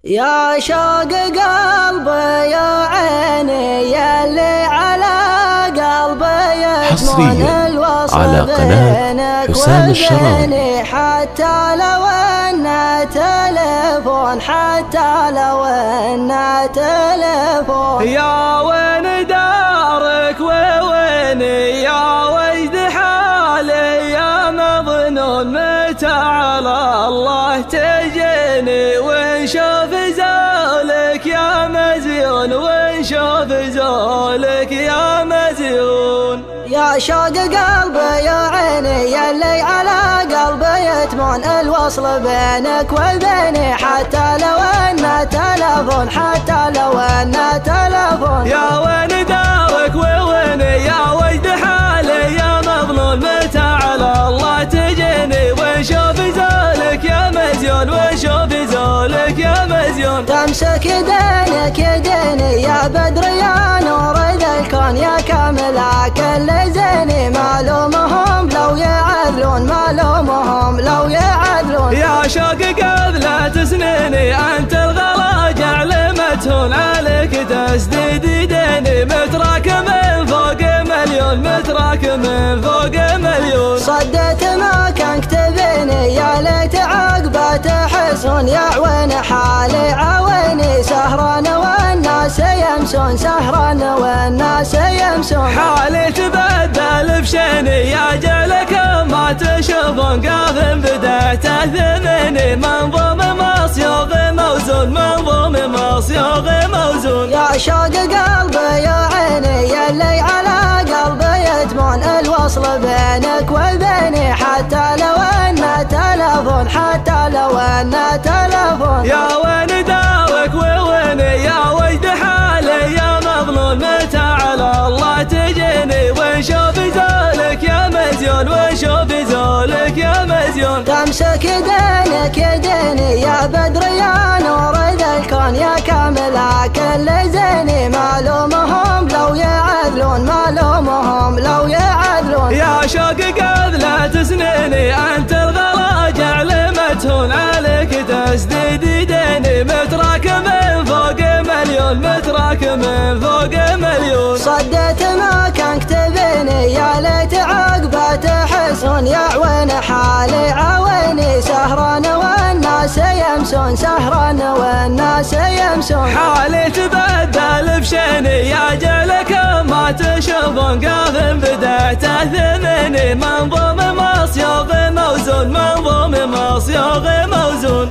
يا شوق قلبي يا عيني يلي على قلبي يضمن الوصل على قناة حسام الشراوي. حتى لو انه تلفون، حتى لو انه تلفون. يا وين دارك ووين يا وجد حالي يا مظنون، متى على الله تجيني ونشوف زولك يا مزيون، ونشوف زولك يا مزيون. يا شوق قلبي يا عيني يلي على قلبي يتمون الوصل بينك وبيني، حتى لو انه تلفون، حتى لو انه تلفون. يا وين دارك ووين يا وجد حالي يا مظلوم، متى على الله تجيني ونشوف زولك يا مزيون، ونشوف زولك يا مزيون. تمسك يدينك يديني يا بدر يا نور ذا الكون، يا كامل كل زيني، معلومهم لو يعدلون، معلومهم لو يعدلون. يا شوق قبلة سنيني انت الغلا جعلمتهن، عليك تسديد يديني متراك من فوق مليون، متراك من فوق مليون. صدت ما كان كتبيني يا ليت عقبه تحسون، يا عوين حالي عويني سهران والناس يمسون، سهران والناس يمسون. حالي تبدل بشيني يا جعلك ما تشوفون، قاف بدأت ثمني منظوم مصيوغ موزون، منظوم مصيوغ موزون. يا شوق قلبي يا عيني يلي على قلبي يتمون الوصل بينك وبيني، حتى لو انه تلفون، حتى لو انه تلفون. يا وين دارك ووين يا وجد حالي يا مظلوم، متى على الله تجيني ونشوف زولك يا مزيون، ونشوف زولك يا مزيون. تمسك يدينك يديني يا بدر يا نور ذا الكون، يا كامل كل زيني، معلومهم لو يعدلون، معلومهم لو يعدلون. يا شوق قبلة سنيني انت الغلا جعلمتهن، عليك تسديد يديني متراك من فوق مليون، متراك من فوق مليون. صدت ما كان كتبيني يا ليت عقبه تحسون، يا عوين حالي عويني سهران والناس يمسون، سهران والناس يمسون. حالي تبدل بشيني يا جعلك ما تشوفون، قاف بدأت ثمني منظوم مصيوغ موزون، منظوم مصيوغ موزون.